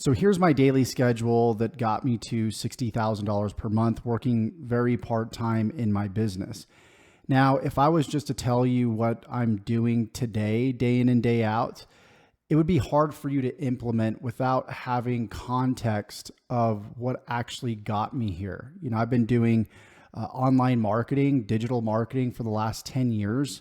So here's my daily schedule that got me to $60,000 per month, working very part-time in my business. Now, if I was just to tell you what I'm doing today, day in and day out, it would be hard for you to implement without having context of what actually got me here. I've been doing online marketing, digital marketing for the last 10 years.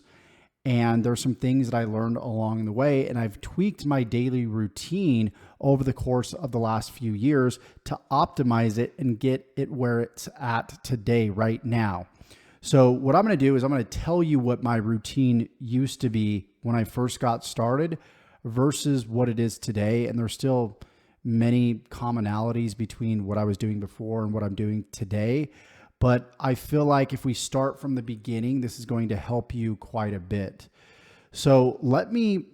And there's some things that I learned along the way, and I've tweaked my daily routine over the course of the last few years to optimize it and get it where it's at today, right now. So what I'm going to do is I'm going to tell you what my routine used to be when I first got started versus what it is today. And there's still many commonalities between what I was doing before and what I'm doing today. But I feel like if we start from the beginning, this is going to help you quite a bit. So let me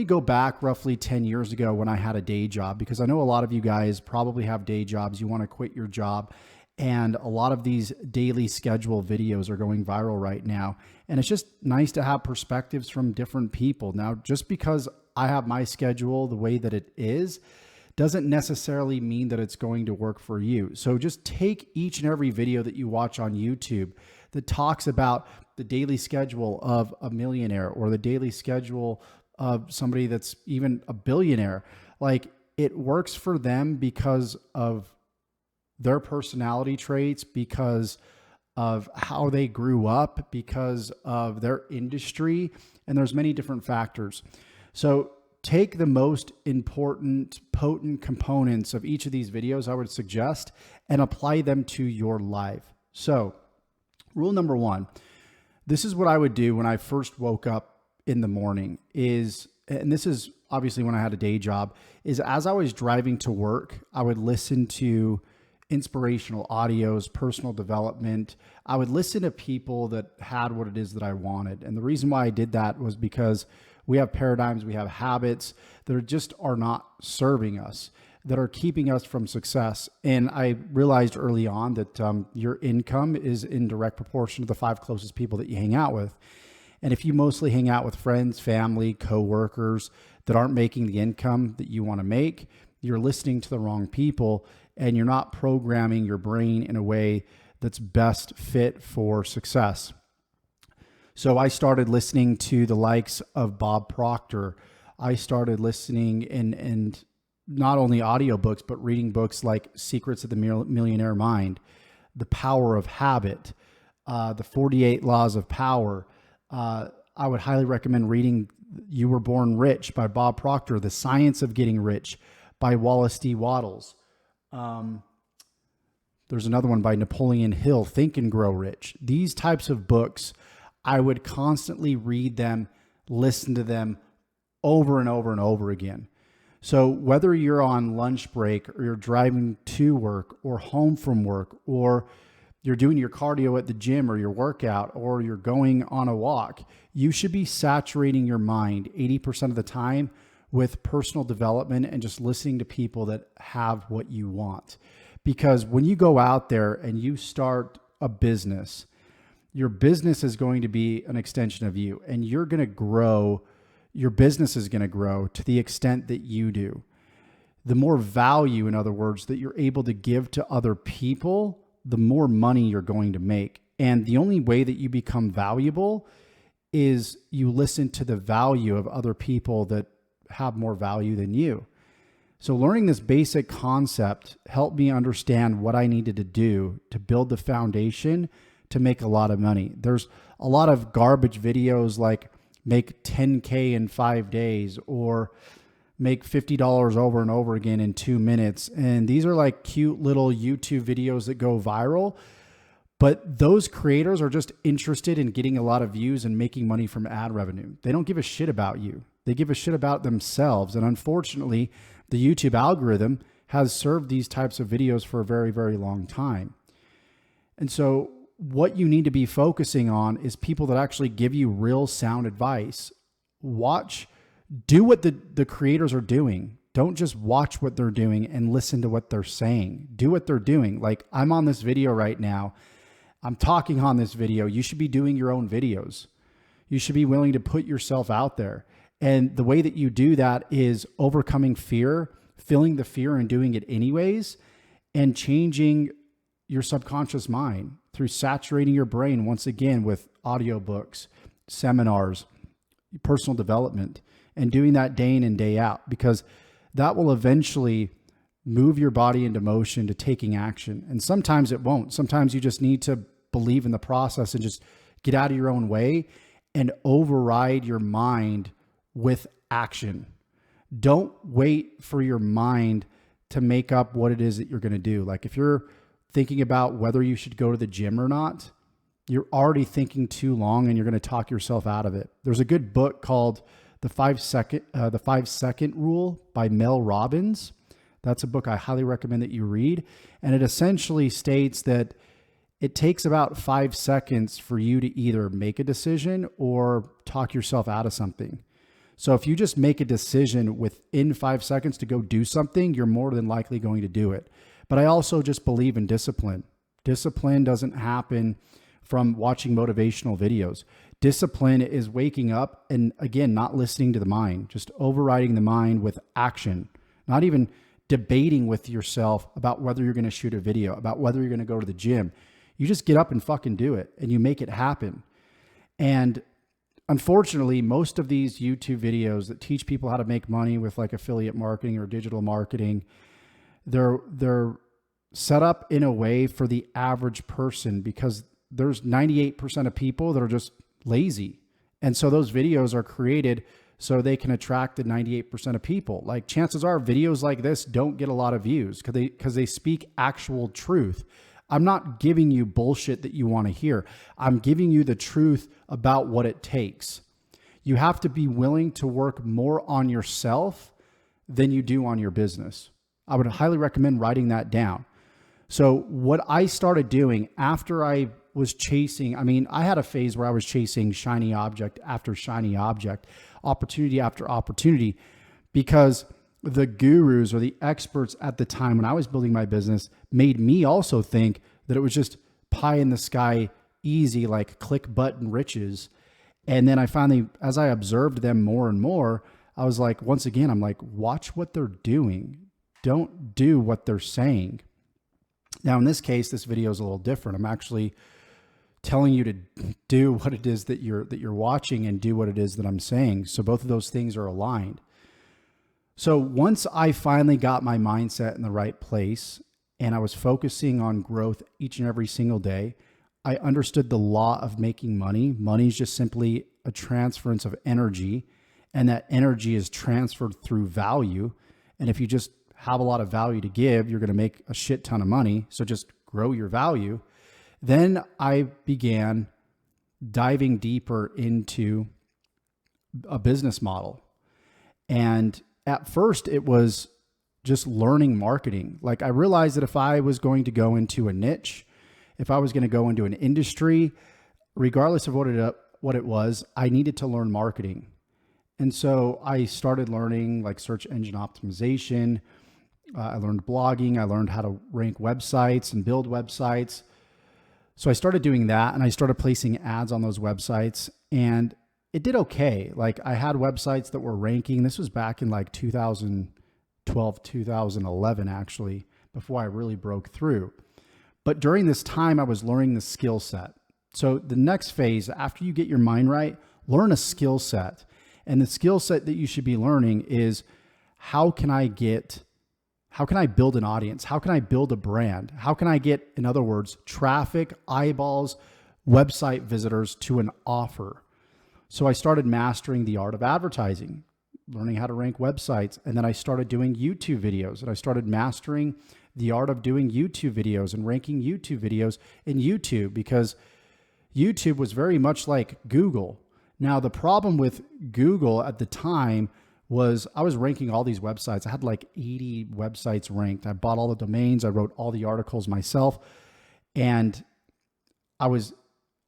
go back roughly 10 years ago when I had a day job, because I know a lot of you guys probably have day jobs. You want to quit your job. And a lot of these daily schedule videos are going viral right now. And it's just nice to have perspectives from different people. Now, just because I have my schedule the way that it is, doesn't necessarily mean that it's going to work for you. So just take each and every video that you watch on YouTube that talks about the daily schedule of a millionaire or the daily schedule of somebody that's even a billionaire. Like, it works for them because of their personality traits, because of how they grew up, because of their industry, and there's many different factors. So take the most important, potent components of each of these videos, I would suggest, and apply them to your life. So rule number one, this is what I would do when I first woke up in the morning and this is obviously when I had a day job, is as I was driving to work, I would listen to inspirational audios, personal development. I would listen to people that had what it is that I wanted. And the reason why I did that was because we have paradigms, we have habits that are not serving us, that are keeping us from success. And I realized early on that your income is in direct proportion to the 5 closest people that you hang out with. And if you mostly hang out with friends, family, coworkers that aren't making the income that you want to make, you're listening to the wrong people, and you're not programming your brain in a way that's best fit for success. So I started listening to the likes of Bob Proctor. I started listening and not only audiobooks, but reading books like Secrets of the Millionaire Mind, The Power of Habit, The 48 Laws of Power. I would highly recommend reading You Were Born Rich by Bob Proctor, The Science of Getting Rich by Wallace D. Wattles. There's another one by Napoleon Hill, Think and Grow Rich. These types of books, I would constantly read them, listen to them over and over and over again. So whether you're on lunch break or you're driving to work or home from work, or you're doing your cardio at the gym or your workout, or you're going on a walk, you should be saturating your mind 80% of the time with personal development and just listening to people that have what you want. Because when you go out there and you start a business, your business is going to be an extension of you, and you're going to grow. Your business is going to grow to the extent that you do. The more value, in other words, that you're able to give to other people, the more money you're going to make. And the only way that you become valuable is you listen to the value of other people that have more value than you. So learning this basic concept helped me understand what I needed to do to build the foundation to make a lot of money. There's a lot of garbage videos like make 10K in 5 days or make $50 over and over again in 2 minutes. And these are like cute little YouTube videos that go viral. But those creators are just interested in getting a lot of views and making money from ad revenue. They don't give a shit about you. They give a shit about themselves. And unfortunately, the YouTube algorithm has served these types of videos for a very, very long time. And so what you need to be focusing on is people that actually give you real sound advice. Do what the creators are doing. Don't just watch what they're doing and listen to what they're saying. Do what they're doing. Like, I'm on this video right now. I'm talking on this video. You should be doing your own videos. You should be willing to put yourself out there. And the way that you do that is overcoming fear. feeling the fear and doing it anyways, and changing your subconscious mind through saturating your brain once again with audiobooks, seminars, personal development, and doing that day in and day out, because that will eventually move your body into motion to taking action. And sometimes it won't. Sometimes you just need to believe in the process and just get out of your own way and override your mind with action. Don't wait for your mind to make up what it is that you're going to do. Like if you're thinking about whether you should go to the gym or not, you're already thinking too long and you're going to talk yourself out of it. There's a good book called The 5-Second Rule by Mel Robbins. That's a book I highly recommend that you read. And it essentially states that it takes about 5 seconds for you to either make a decision or talk yourself out of something. So if you just make a decision within 5 seconds to go do something, you're more than likely going to do it. But I also just believe in discipline. Discipline doesn't happen from watching motivational videos. Discipline is waking up and, again, not listening to the mind, just overriding the mind with action, not even debating with yourself about whether you're going to shoot a video, about whether you're going to go to the gym. You just get up and fucking do it, and you make it happen. And unfortunately, most of these YouTube videos that teach people how to make money with like affiliate marketing or digital marketing, they're set up in a way for the average person, because there's 98% of people that are just lazy. And so those videos are created so they can attract the 98% of people. Like chances are videos like this don't get a lot of views because they speak actual truth. I'm not giving you bullshit that you want to hear. I'm giving you the truth about what it takes. You have to be willing to work more on yourself than you do on your business. I would highly recommend writing that down. So what I started doing after I was chasing, I had a phase where I was chasing shiny object after shiny object, opportunity after opportunity, because the gurus or the experts at the time when I was building my business made me also think that it was just pie in the sky, easy, like click button riches. And then I finally, as I observed them more and more, I was like, once again, I'm like, watch what they're doing. Don't do what they're saying. Now, in this case, this video is a little different. I'm actually telling you to do what it is that you're watching and do what it is that I'm saying. So both of those things are aligned. So once I finally got my mindset in the right place and I was focusing on growth each and every single day, I understood the law of making money. Money is just simply a transference of energy, and that energy is transferred through value. And if you just have a lot of value to give, you're going to make a shit ton of money. So just grow your value. Then I began diving deeper into a business model. And at first it was just learning marketing. Like I realized that if I was going to go into a niche, if I was going to go into an industry, regardless of what it was, I needed to learn marketing. And so I started learning like search engine optimization. I learned blogging. I learned how to rank websites and build websites. So I started doing that, and I started placing ads on those websites, and it did okay. Like I had websites that were ranking. This was back in like 2012, 2011, actually, before I really broke through. But during this time, I was learning the skill set. So the next phase, after you get your mind right, learn a skill set. And the skill set that you should be learning is how can I build an audience? How can I build a brand? How can I get, in other words, traffic, eyeballs, website visitors to an offer? So I started mastering the art of advertising, learning how to rank websites. And then I started doing YouTube videos, and I started mastering the art of doing YouTube videos and ranking YouTube videos in YouTube, because YouTube was very much like Google. Now, the problem with Google at the time was I was ranking all these websites. I had like 80 websites ranked. I bought all the domains. I wrote all the articles myself. And I was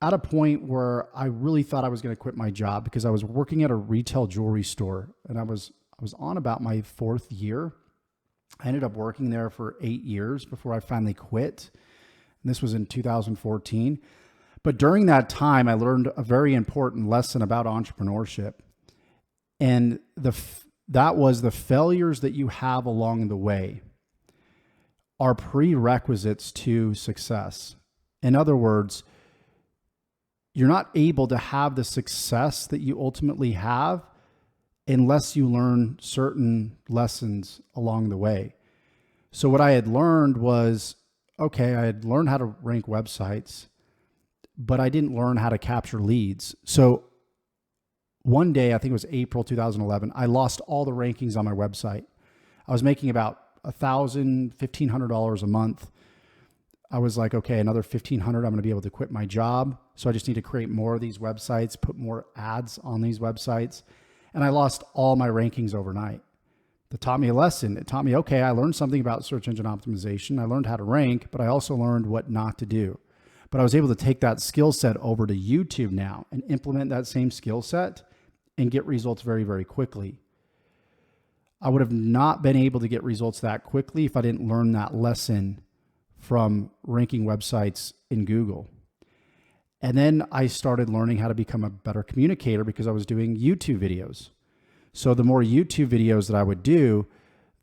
at a point where I really thought I was going to quit my job, because I was working at a retail jewelry store, and I was on about my 4th year. I ended up working there for 8 years before I finally quit. And this was in 2014. But during that time, I learned a very important lesson about entrepreneurship. And that was the failures that you have along the way are prerequisites to success. In other words, you're not able to have the success that you ultimately have unless you learn certain lessons along the way. So what I had learned was, okay, I had learned how to rank websites, but I didn't learn how to capture leads. So one day, I think it was April 2011, I lost all the rankings on my website. I was making about $1,000, $1,500 a month. I was like, okay, another $1,500, I'm going to be able to quit my job. So I just need to create more of these websites, put more ads on these websites. And I lost all my rankings overnight. That taught me a lesson. It taught me, okay, I learned something about search engine optimization. I learned how to rank, but I also learned what not to do. But I was able to take that skill set over to YouTube now and implement that same skill set and get results very, very quickly. I would have not been able to get results that quickly if I didn't learn that lesson from ranking websites in Google. And then I started learning how to become a better communicator because I was doing YouTube videos. So the more YouTube videos that I would do,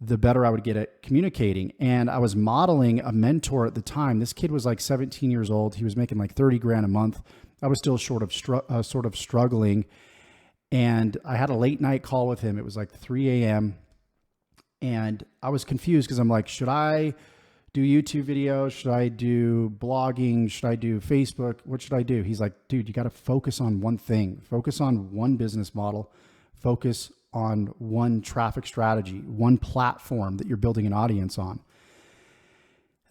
the better I would get at communicating. And I was modeling a mentor at the time. This kid was like 17 years old. He was making like 30 grand a month. I was still sort of struggling. And I had a late night call with him. It was like 3 a.m. And I was confused because I'm like, should I do YouTube videos? Should I do blogging? Should I do Facebook? What should I do? He's like, dude, you got to focus on one thing. Focus on one business model. Focus on one traffic strategy, one platform that you're building an audience on.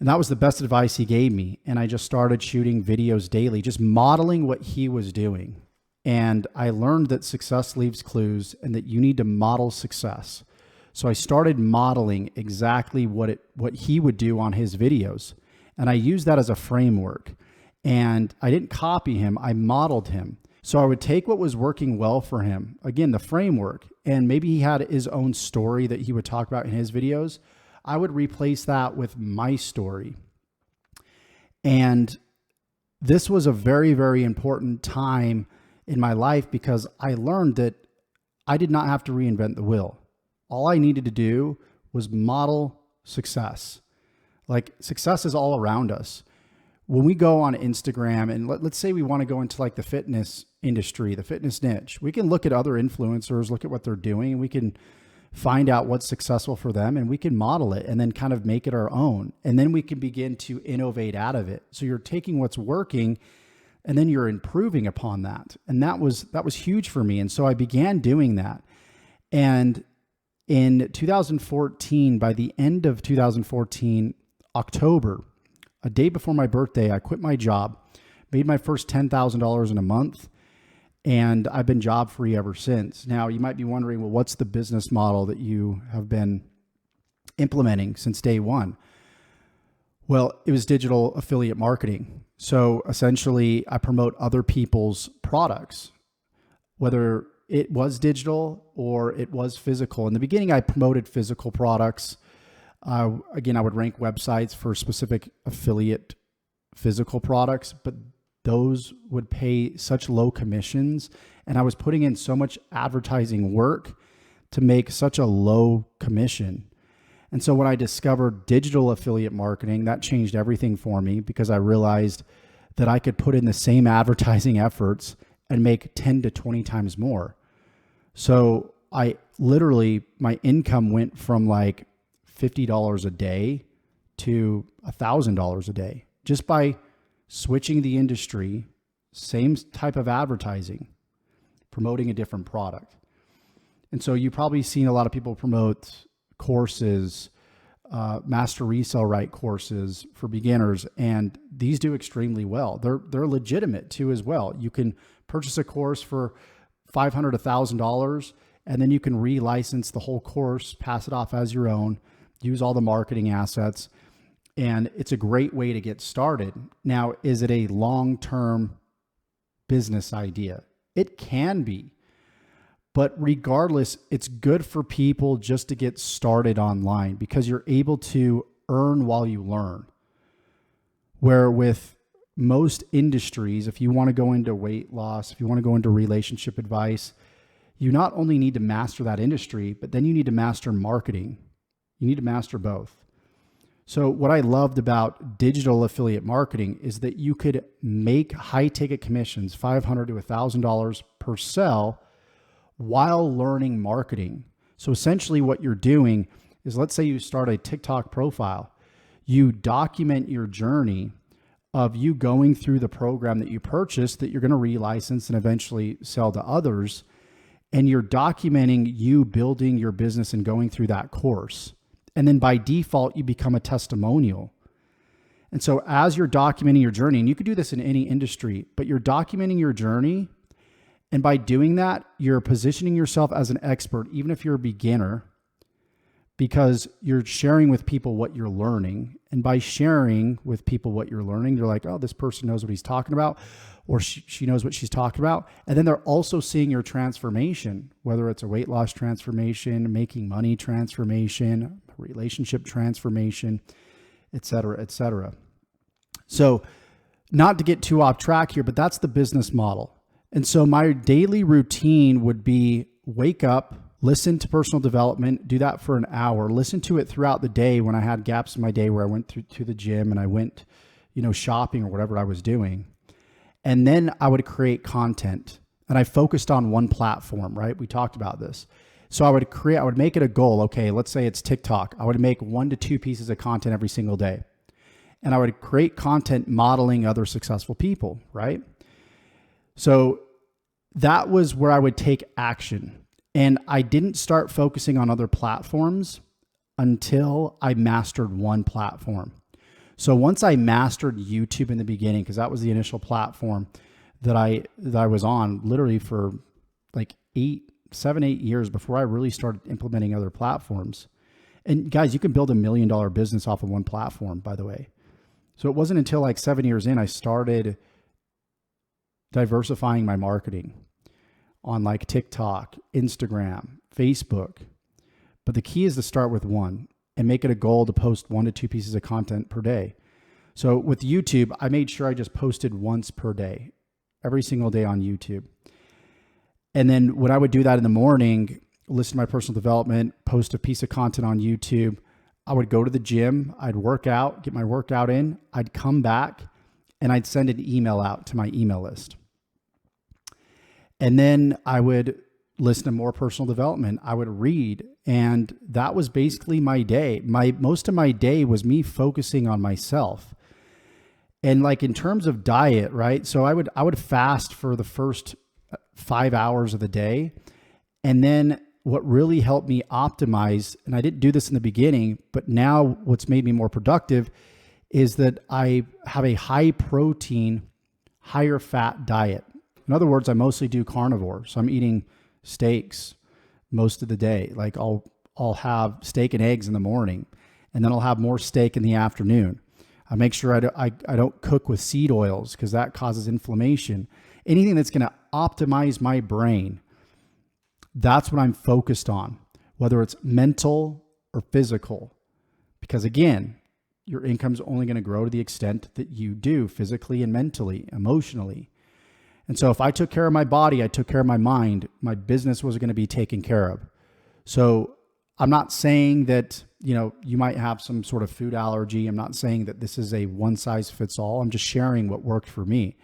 And that was the best advice he gave me. And I just started shooting videos daily, just modeling what he was doing. And I learned that success leaves clues and that you need to model success. So I started modeling exactly what he would do on his videos. And I used that as a framework. And I didn't copy him, I modeled him. So I would take what was working well for him, again, the framework, and maybe he had his own story that he would talk about in his videos. I would replace that with my story. And this was a very, very important time in my life because I learned that I did not have to reinvent the wheel. All I needed to do was model success. Like, success is all around us. When we go on Instagram and let's say we want to go into like the fitness industry, the fitness niche, we can look at other influencers, look at what they're doing, and we can find out what's successful for them and we can model it and then kind of make it our own. And then we can begin to innovate out of it. So you're taking what's working and then you're improving upon that. And that was huge for me. And so I began doing that. And in 2014, by the end of 2014, October, a day before my birthday, I quit my job, made my first $10,000 in a month, and I've been job free ever since. Now, you might be wondering, well, what's the business model that you have been implementing since day one? Well, it was digital affiliate marketing. So essentially, I promote other people's products, whether it was digital or it was physical. In the beginning, I promoted physical products. Again, I would rank websites for specific affiliate physical products, but those would pay such low commissions. And I was putting in so much advertising work to make such a low commission. And so when I discovered digital affiliate marketing, that changed everything for me because I realized that I could put in the same advertising efforts and make 10 to 20 times more. So my income went from like $50 a day to $1,000 a day just by switching the industry, same type of advertising, promoting a different product. And so you've probably seen a lot of people promote courses, master resale right courses for beginners, and these do extremely well. They're legitimate too as well. You can purchase a course for $500, $1,000, and then you can relicense the whole course, pass it off as your own, use all the marketing assets, and it's a great way to get started. Now, is it a long-term business idea? It can be. But regardless, it's good for people just to get started online because you're able to earn while you learn. Where with most industries, if you want to go into weight loss, if you want to go into relationship advice, you not only need to master that industry, but then you need to master marketing. You need to master both. So what I loved about digital affiliate marketing is that you could make high ticket commissions, $500 to $1,000 per sell, while learning marketing. So essentially what you're doing is, let's say you start a TikTok profile, you document your journey of you going through the program that you purchased that you're going to relicense and eventually sell to others. And you're documenting you building your business and going through that course. And then by default, you become a testimonial. And so as you're documenting your journey, and you could do this in any industry, but you're documenting your journey. And by doing that, you're positioning yourself as an expert, even if you're a beginner, because you're sharing with people what you're learning. And by sharing with people what you're learning, they're like, oh, this person knows what he's talking about, or she knows what she's talking about. And then they're also seeing your transformation, whether it's a weight loss transformation, making money transformation, relationship transformation, et cetera, et cetera. So not to get too off track here, but that's the business model. And so my daily routine would be wake up, listen to personal development, do that for an hour, listen to it throughout the day when I had gaps in my day where I went to the gym and I went, shopping or whatever I was doing. And then I would create content, and I focused on one platform, right? We talked about this. So I would make it a goal. Okay, let's say it's TikTok. I would make 1 to 2 pieces of content every single day. And I would create content modeling other successful people, right? So that was where I would take action. And I didn't start focusing on other platforms until I mastered one platform. So once I mastered YouTube in the beginning, because that was the initial platform that I was on literally for like 7, 8 years before I really started implementing other platforms. And guys, you can build $1 million business off of one platform, by the way. So it wasn't until like 7 years in, I started diversifying my marketing on like TikTok, Instagram, Facebook. But the key is to start with one and make it a goal to post 1 to 2 pieces of content per day. So with YouTube, I made sure I just posted once per day, every single day on YouTube. And then when I would do that in the morning, listen to my personal development, post a piece of content on YouTube, I would go to the gym, I'd work out, get my workout in, I'd come back, and I'd send an email out to my email list. And then I would listen to more personal development. I would read. And that was basically my day. Most of my day was me focusing on myself. And like in terms of diet, right? So I would fast for the first 5 hours of the day. And then what really helped me optimize, and I didn't do this in the beginning, but now what's made me more productive is that I have a high protein, higher fat diet. In other words, I mostly do carnivore. So I'm eating steaks most of the day. Like I'll have steak and eggs in the morning, and then I'll have more steak in the afternoon. I make sure I don't cook with seed oils because that causes inflammation. Anything that's going to optimize my brain, that's what I'm focused on, whether it's mental or physical. Because again, your income's only going to grow to the extent that you do physically and mentally, emotionally. And so if I took care of my body, I took care of my mind, my business was going to be taken care of. So I'm not saying that, you might have some sort of food allergy. I'm not saying that this is a one size fits all. I'm just sharing what worked for me.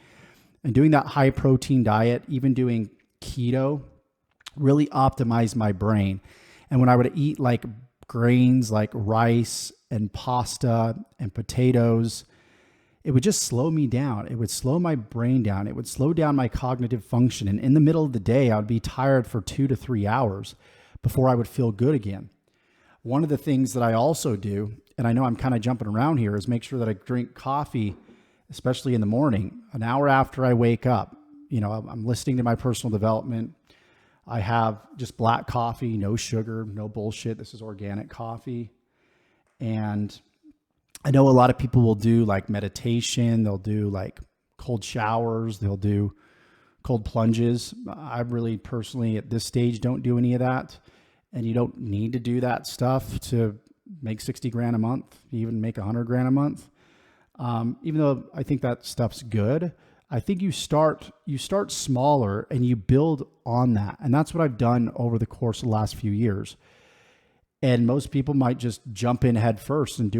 And doing that high protein diet, even doing keto, really optimized my brain. And when I would eat like grains like rice and pasta and potatoes, it would just slow me down. It would slow my brain down. It would slow down my cognitive function. And in the middle of the day, I would be tired for 2 to 3 hours before I would feel good again. One of the things that I also do, and I know I'm kind of jumping around here, is make sure that I drink coffee, especially in the morning, an hour after I wake up. I'm listening to my personal development. I have just black coffee, no sugar, no bullshit. This is organic coffee. And I know a lot of people will do like meditation. They'll do like cold showers. They'll do cold plunges. I really personally at this stage don't do any of that. And you don't need to do that stuff to make 60 grand a month, even make 100 grand a month. Even though I think that stuff's good, I think you start smaller and you build on that. And that's what I've done over the course of the last few years. And most people might just jump in head first and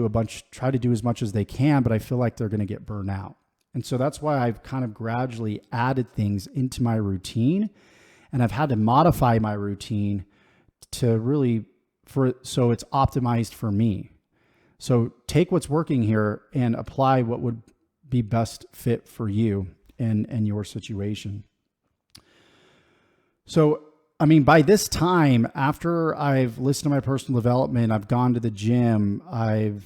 try to do as much as they can, but I feel like they're going to get burned out. And so that's why I've kind of gradually added things into my routine, and I've had to modify my routine to really so it's optimized for me. So take what's working here and apply what would be best fit for you and your situation. So, I mean, by this time, after I've listened to my personal development, I've gone to the gym, I've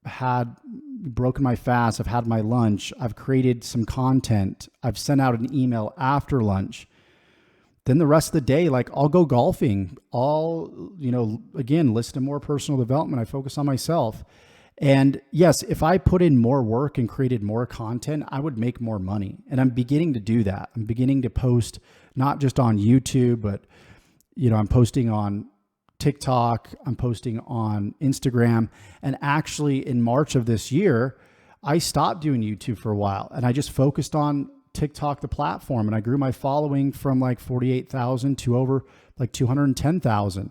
had broken my fast, I've had my lunch, I've created some content, I've sent out an email after lunch. Then the rest of the day, like I'll go golfing, again, listen to more personal development. I focus on myself. And yes, if I put in more work and created more content, I would make more money. And I'm beginning to do that. I'm beginning to post not just on YouTube, but I'm posting on TikTok, I'm posting on Instagram. And actually in March of this year, I stopped doing YouTube for a while and I just focused on TikTok, the platform. And I grew my following from like 48,000 to over like 210,000.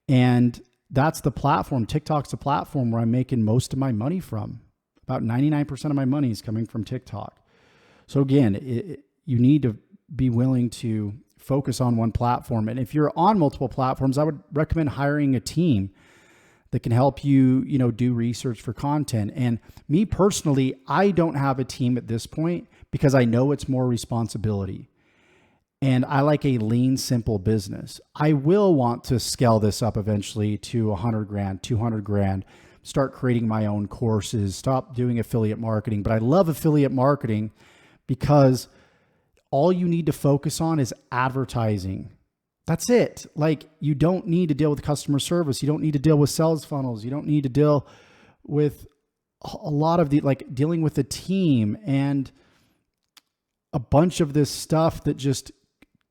And that's the platform. TikTok's the platform where I'm making most of my money from. About 99% of my money is coming from TikTok. So again, you need to be willing to focus on one platform. And if you're on multiple platforms, I would recommend hiring a team that can help you, do research for content. And me personally, I don't have a team at this point because I know it's more responsibility. And I like a lean, simple business. I will want to scale this up eventually to 100 grand, 200 grand, start creating my own courses, stop doing affiliate marketing. But I love affiliate marketing because all you need to focus on is advertising. That's it. Like, you don't need to deal with customer service. You don't need to deal with sales funnels. You don't need to deal with a lot of dealing with a team and a bunch of this stuff that just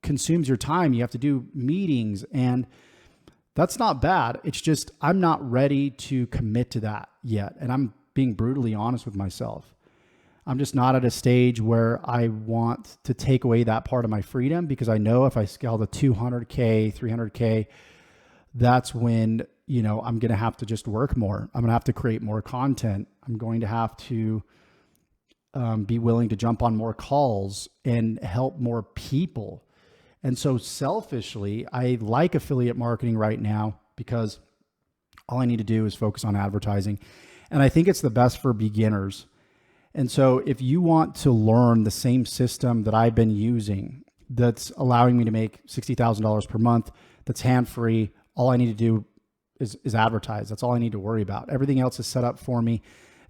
consumes your time. You have to do meetings, and that's not bad. It's just, I'm not ready to commit to that yet. And I'm being brutally honest with myself. I'm just not at a stage where I want to take away that part of my freedom, because I know if I scale to 200K, 300K, that's when, I'm going to have to just work more. I'm going to have to create more content. I'm going to have to be willing to jump on more calls and help more people. And so selfishly, I like affiliate marketing right now because all I need to do is focus on advertising. And I think it's the best for beginners. And so if you want to learn the same system that I've been using, that's allowing me to make $60,000 per month, that's hand-free, all I need to do is advertise. That's all I need to worry about. Everything else is set up for me.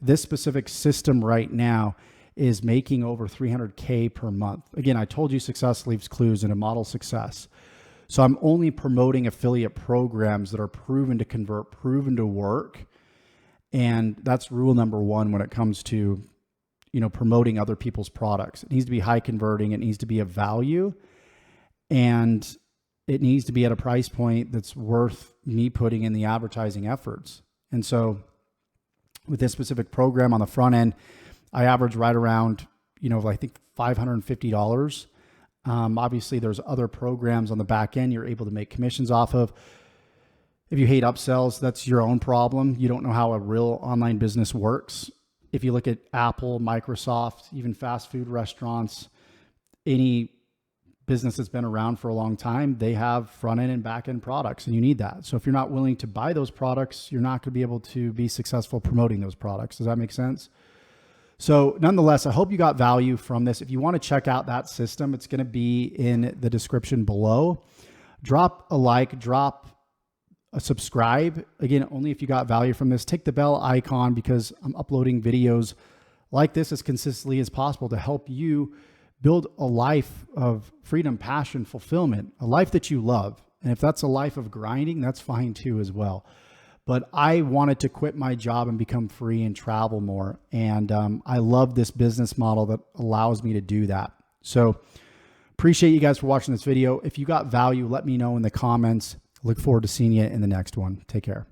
This specific system right now is making over 300K per month. Again, I told you success leaves clues in a model success. So I'm only promoting affiliate programs that are proven to convert, proven to work. And that's rule number one when it comes to, promoting other people's products. It needs to be high converting. It needs to be of value. And it needs to be at a price point that's worth me putting in the advertising efforts. And so with this specific program on the front end, I average right around, I think $550. Obviously, there's other programs on the back end you're able to make commissions off of. If you hate upsells, that's your own problem. You don't know how a real online business works. If you look at Apple, Microsoft, even fast food restaurants, any business that's been around for a long time, they have front end and back end products, and you need that. So if you're not willing to buy those products, you're not going to be able to be successful promoting those products. Does that make sense? So nonetheless, I hope you got value from this. If you want to check out that system, it's going to be in the description below. Drop a like, drop a subscribe. Again, only if you got value from this. Tick the bell icon, because I'm uploading videos like this as consistently as possible to help you build a life of freedom, passion, fulfillment, a life that you love. And if that's a life of grinding, that's fine too as well. But I wanted to quit my job and become free and travel more. And I love this business model that allows me to do that. So appreciate you guys for watching this video. If you got value, let me know in the comments. Look forward to seeing you in the next one. Take care.